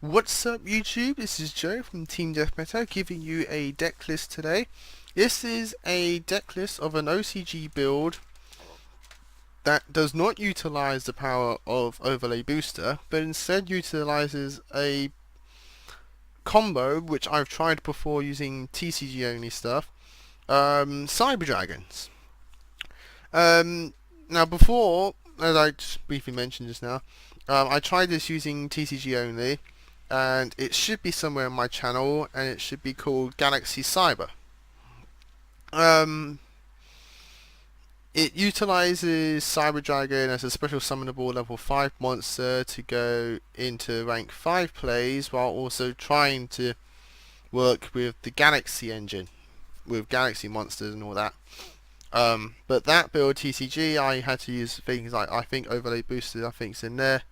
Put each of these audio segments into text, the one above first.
What's up YouTube? This is Joe from Team Deathmetal giving you a deck list today. This is a deck list of an OCG build that does not utilize the power of Overlay Booster, but instead utilizes a combo which I've tried before using TCG only stuff, Cyber Dragons. Now before, as I just briefly mentioned just now, I tried this using TCG only, and it should be somewhere on my channel, and it should be called Galaxy Cyber. It utilizes Cyber Dragon as a special summonable level 5 monster to go into rank 5 plays, while also trying to work with the Galaxy engine, with Galaxy monsters and all that. But that build TCG, I had to use things like, I think Overlay Boosters, I think is in there,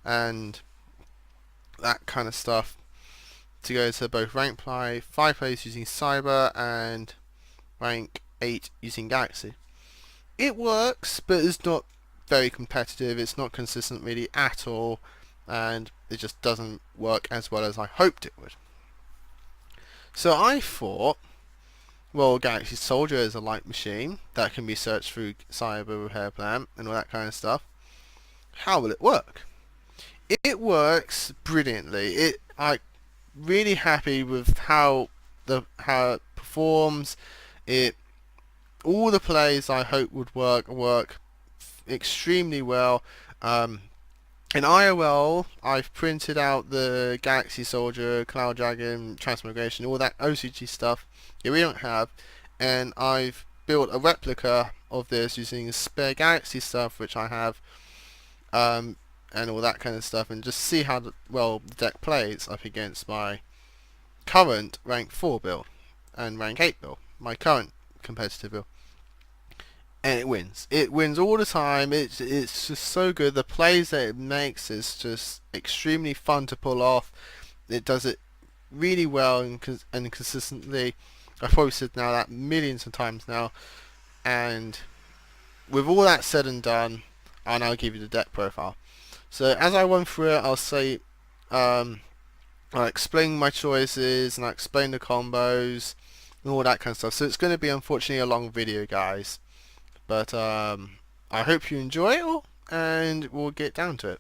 and that kind of stuff to go to both rank 5 plays using Cyber and rank 8 using Galaxy. It works, but it's not very competitive. It's not consistent really at all, and it just doesn't work as well as I hoped it would. So I thought, well, Galaxy Soldier is a light machine that can be searched through Cyber Repair Plan and all that kind of stuff. How will it work? It works brilliantly. I'm really happy with how it performs. All the plays I hope would work extremely well. In IOL, I've printed out the Galaxy Soldier, Cloud Dragon, Transmigration, all that OCG stuff that we don't have, and I've built a replica of this using spare Galaxy stuff which I have, and all that kind of stuff, and just see how well the deck plays up against my current rank 4 build and rank 8 build, my current competitive build. And it wins. It wins all the time. It's just so good. The plays that it makes is just extremely fun to pull off. It does it really well and consistently. I've probably said now that millions of times now. And with all that said and done, I'll now give you the deck profile. So as I run through it, I'll say, I'll explain my choices and I'll explain the combos and all that kind of stuff. So it's going to be unfortunately a long video, guys. But I hope you enjoy it all, and we'll get down to it.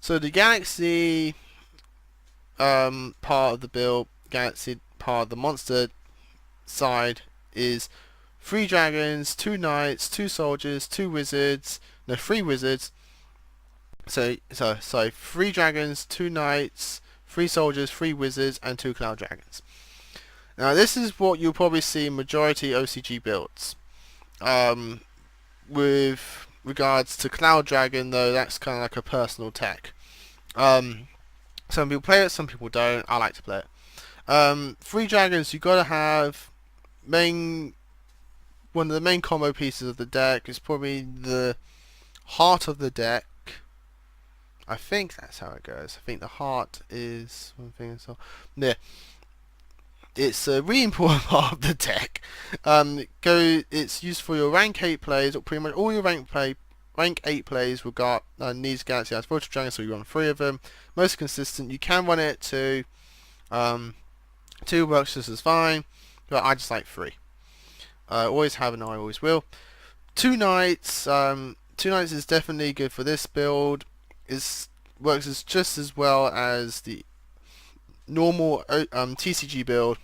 So the Galaxy part of the build, Galaxy part of the monster side is 3 dragons, 2 knights, 2 soldiers, 2 wizards, no 3 wizards. So 3 dragons, 2 knights, 3 soldiers, 3 wizards, and 2 cloud dragons. Now this is what you'll probably see in majority OCG builds. With regards to Cloud Dragon, though, that's kind of like a personal tech. Some people play it, some people don't. I like to play it. 3 dragons, you gotta have one of the main combo pieces of the deck is probably the heart of the deck. I think that's how it goes. I think the heart is one thing. So yeah. It's a really important part of the deck. It's used for your rank 8 plays, or pretty much all your rank 8 plays needs Galaxy has Virtual Dragon, so you run 3 of them. Most consistent. You can run it to 2 works just as fine, but I just like 3. Always have and I always will. 2 knights. 2 knights is definitely good for this build. Works just as well as the normal TCG build.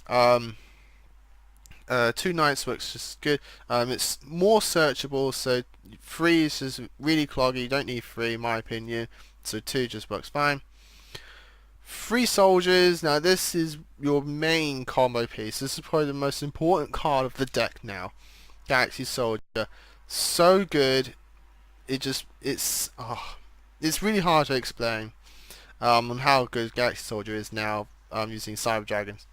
2 knights works just good. It's more searchable, so 3 is just really cloggy. You don't need 3 in my opinion, so 2 just works fine. 3 soldiers. Now this is your main combo piece. This is probably the most important card of the deck now. Galaxy Soldier, so good. It's really hard to explain on how good Galaxy Soldier is now using Cyber Dragons.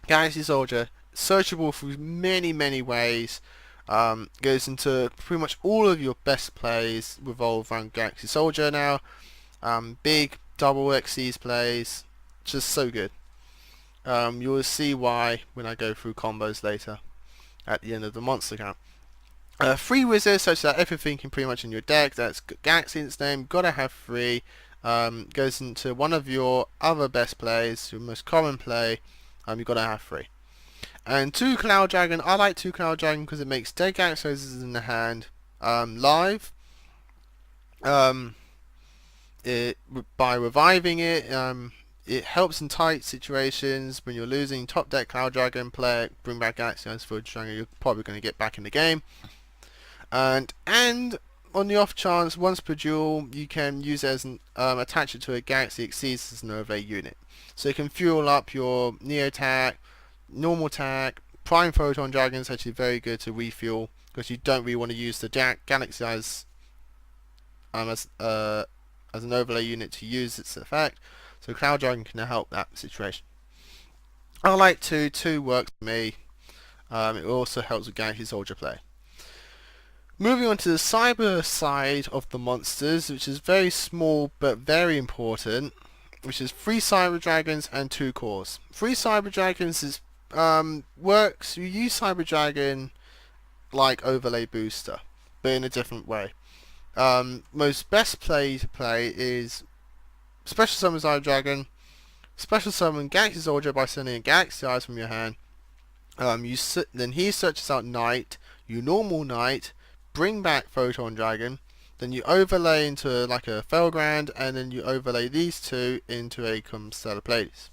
Galaxy Soldier, searchable through many ways, goes into pretty much all of your best plays revolve around Galaxy Soldier now. Big double XCs plays, just so good. You'll see why when I go through combos later at the end of the monster count. 3 wizards, such that everything can pretty much in your deck that's Galaxy in its name, gotta have 3. goes into one of your other best plays, your most common play, you've got to have 3. And 2 Cloud Dragon, I like 2 Cloud Dragon because it makes dead Galaxy Roses in the hand live. By reviving it, it helps in tight situations when you're losing top deck Cloud Dragon, play it, bring back Galaxy Roses for Dragon, you're probably going to get back in the game. And on the off chance, once per duel, you can use it as an attach it to a Galaxy Exceeds as an overlay unit. So it can fuel up your Neo Tac, normal Tac, Prime Photon Dragon is actually very good to refuel because you don't really want to use the Galaxy Eyes as an overlay unit to use its effect. So Cloud Dragon can help that situation. I like 2. 2 works for me. It also helps with Galaxy Soldier play. Moving on to the cyber side of the monsters, which is very small but very important, which is 3 Cyber Dragons and 2 cores. 3 Cyber Dragons is works. You use Cyber Dragon like overlay booster, but in a different way. Most best play to play is Special Summon Cyber Dragon, Special Summon Galaxy Soldier by sending a Galaxy Eyes from your hand. Then he searches out Knight, you normal Knight, bring back Photon Dragon, then you overlay into like a Felgrand, and then you overlay these 2 into a Stellar Pleiades.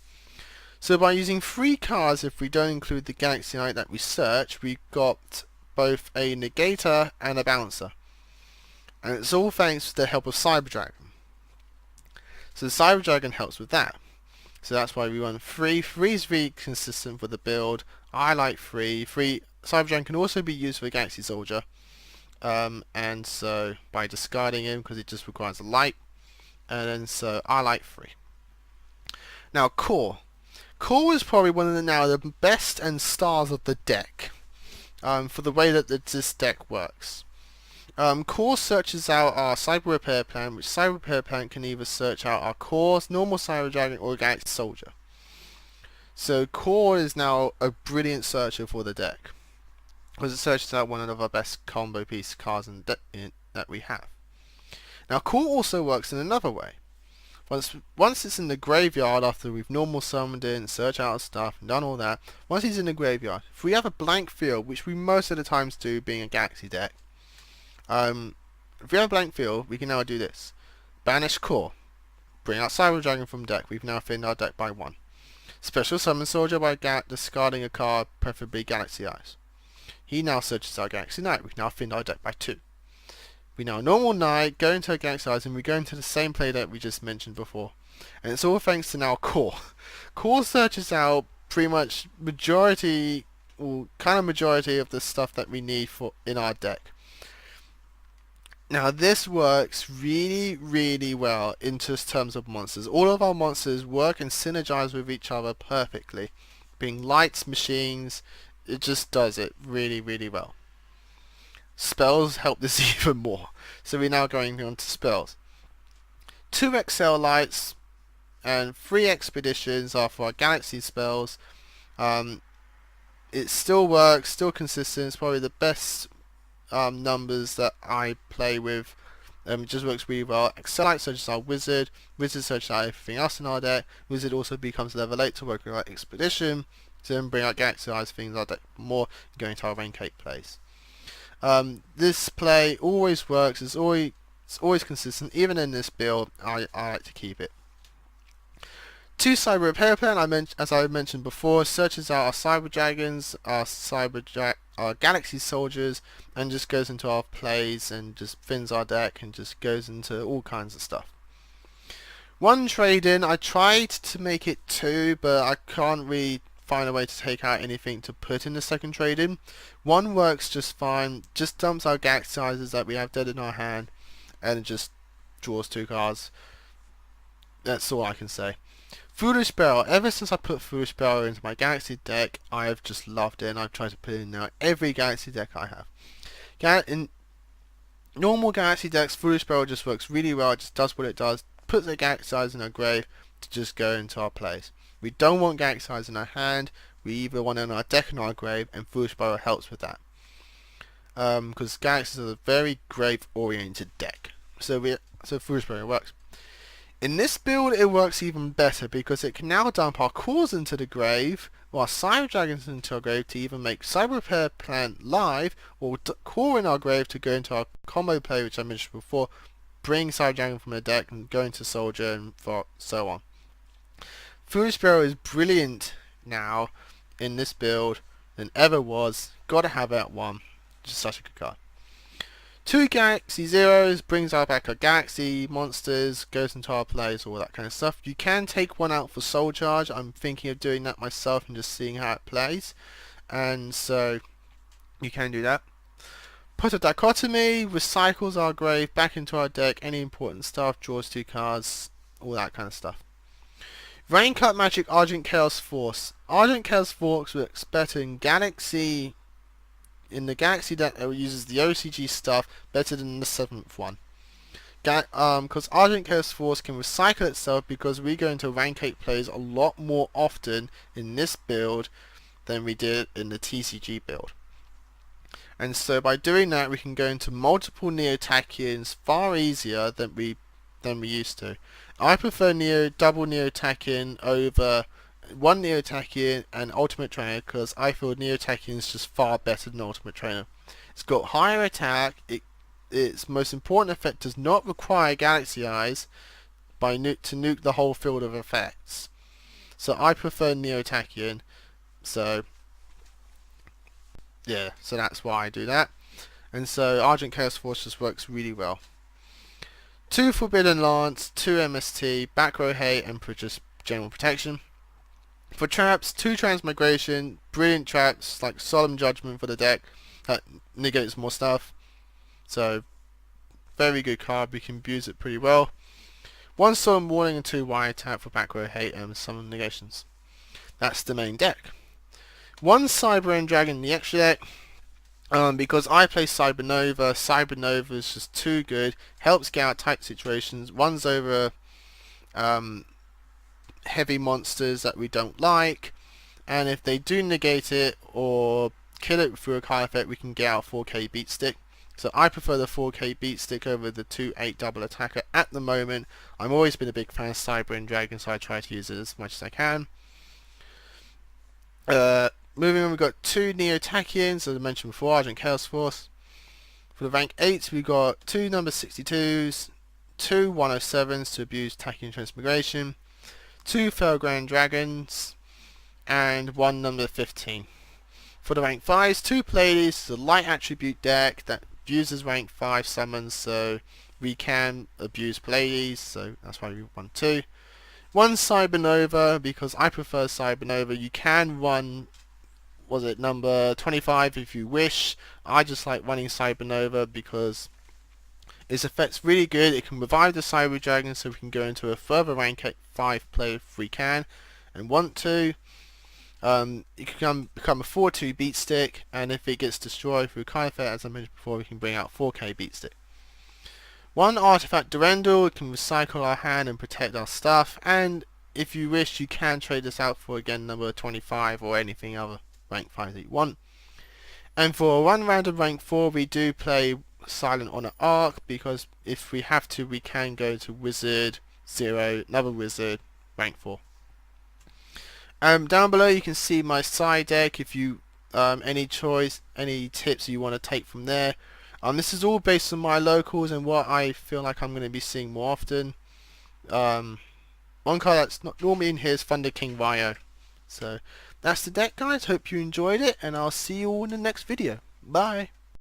So by using 3 cards, if we don't include the Galaxy Knight that we search, we've got both a Negator and a Bouncer. And it's all thanks to the help of Cyber Dragon. So the Cyber Dragon helps with that. So that's why we run 3. 3 is really consistent with the build. I like 3. 3 Cyber Dragon can also be used for a Galaxy Soldier. And so by discarding him, because it just requires a light. And then so I like 3. Now Core. Core is probably one of the best and stars of the deck. For the way that this deck works. Core searches out our Cyber Repair Plan, which Cyber Repair Plan can either search out our Cores, normal Cyber Dragon, or Galaxy Soldier. So Core is now a brilliant searcher for the deck, because it searches out one of our best combo piece cards that we have. Now Core also works in another way. Once it's in the graveyard after we've normal summoned it and searched out stuff and done all that, once he's in the graveyard, if we have a blank field, which we most of the times do being a Galaxy deck, if we have a blank field, we can now do this. Banish Core. Bring out Cyber Dragon from deck. We've now thinned our deck by 1. Special Summon Soldier by discarding a card, preferably Galaxy Eyes. He now searches our Galaxy Knight. We've now thinned our deck by 2. We now normal Knight, go into a Galaxy Eyes, and we go into the same play that we just mentioned before. And it's all thanks to now Core. Core searches out pretty much majority of the stuff that we need for in our deck. Now this works really, really well in terms of monsters. All of our monsters work and synergize with each other perfectly. Being lights, machines, it just does it really, really well. Spells help this even more. So we're now going on to spells. 2 XL lights and 3 expeditions are for our galaxy spells. It still works, still consistent. It's probably the best numbers that I play with. It just works really well. XL light searches our wizard. Wizard searches out everything else in our deck. Wizard also becomes level 8 to work with our expedition. To then bring out galaxy eyes things our deck more, going to our rank 8 plays. This play always works. It's always consistent. Even in this build, I like to keep it. 2 Cyber Repair Plan, as I mentioned before, searches out our Cyber Dragons, our Galaxy Soldiers, and just goes into our plays and just thins our deck and just goes into all kinds of stuff. 1 trade-in, I tried to make it 2, but I can't really find a way to take out anything to put in the second trade-in. 1 works just fine, just dumps our Galaxy sizes that we have dead in our hand, and it just draws 2 cards. That's all I can say. Foolish Barrel. Ever since I put Foolish Barrel into my Galaxy deck, I have just loved it, and I've tried to put it in now every Galaxy deck I have. In normal Galaxy decks, Foolish Barrel just works really well. It just does what it does. Puts the Galaxy Eyes in our grave to just go into our plays. We don't want Galaxy Eyes in our hand. We either want it in our deck or our grave, and Foolish Barrel helps with that. Because Galaxies are a very grave-oriented deck. So Foolish Barrel works. In this build it works even better because it can now dump our cores into the grave while Cyber Dragons into our grave to either make Cyber Repair Plant live or core in our grave to go into our combo play, which I mentioned before, bring Cyber Dragon from the deck and go into Soldier and so on. Foolish Sparrow is brilliant now in this build than ever was. Gotta have it at 1. Just such a good card. 2 Galaxy Zeros brings out back our Galaxy monsters, goes into our plays, all that kind of stuff. You can take one out for Soul Charge. I'm thinking of doing that myself and just seeing how it plays. And so you can do that. Put a Dichotomy, recycles our grave back into our deck, any important stuff, draws 2 cards, all that kind of stuff. Rain Cut Magic Argent Chaos Force. Argent Chaos Force works better in Galaxy. In the Galaxy deck, it uses the OCG stuff better than the 7th one. Because Argent Chaos Force can recycle itself because we go into rank 8 plays a lot more often in this build than we did in the TCG build. And so by doing that, we can go into multiple Neo-Tachians far easier than we used to. I prefer double Neo-Tachien over one Neo-Tachien and Ultimate Trainer because I feel Neo-Tachien is just far better than Ultimate Trainer. It's got higher attack, its most important effect does not require Galaxy Eyes to nuke the whole field of effects. So I prefer Neo-Tachien, so yeah, so that's why I do that. And so Argent Chaos Force just works really well. 2 Forbidden Lance, 2 MST, back row hate, and just general protection. For traps, 2 Transmigration, brilliant traps like Solemn Judgment for the deck that negates more stuff. So very good card, we can abuse it pretty well. 1 Solemn Warning and 2 Wire Attack for back row hate and some negations. That's the main deck. 1 Cyber End Dragon in the extra deck. Because I play Cybernova. Cybernova is just too good. Helps get out tight situations. Runs over heavy monsters that we don't like. And if they do negate it or kill it through a card effect, we can get out 4K beat stick. So I prefer the 4K beat stick over the 2/8 double attacker at the moment. I've always been a big fan of Cyber and Dragon, so I try to use it as much as I can. Moving on, we've got 2 Neo-Tachians, as I mentioned before, Argent Chaos Force. For the rank 8, we've got 2 number 62s, 2 107s to abuse Tachyon Transmigration, 2 Felgrand Dragons, and 1 number 15. For the rank 5s, 2 Pleiades, the light attribute deck that abuses rank 5 summons, so we can abuse Pleiades, so that's why we want 2. 1 Cybernova, because I prefer Cybernova. You can run, was it number 25 if you wish. I just like running Cybernova because its effect's really good. It can revive the Cyber Dragon so we can go into a further rank 5 play if we can and want to. It can become a 4/2 beat stick, and if it gets destroyed through card effect, as I mentioned before, we can bring out 4K beat stick. 1 Artifact Durendal, it can recycle our hand and protect our stuff, and if you wish you can trade this out for again number 25 or anything other rank 5 that you want. And for 1 random rank 4 we do play Silent Honor Arc, because if we have to we can go to Wizard 0, another Wizard, rank 4. Down below you can see my side deck if you any tips you want to take from there. This is all based on my locals and what I feel like I'm going to be seeing more often. One card that's not normally in here is Thunder King Ryo. So that's the deck, guys. Hope you enjoyed it, and I'll see you all in the next video. Bye.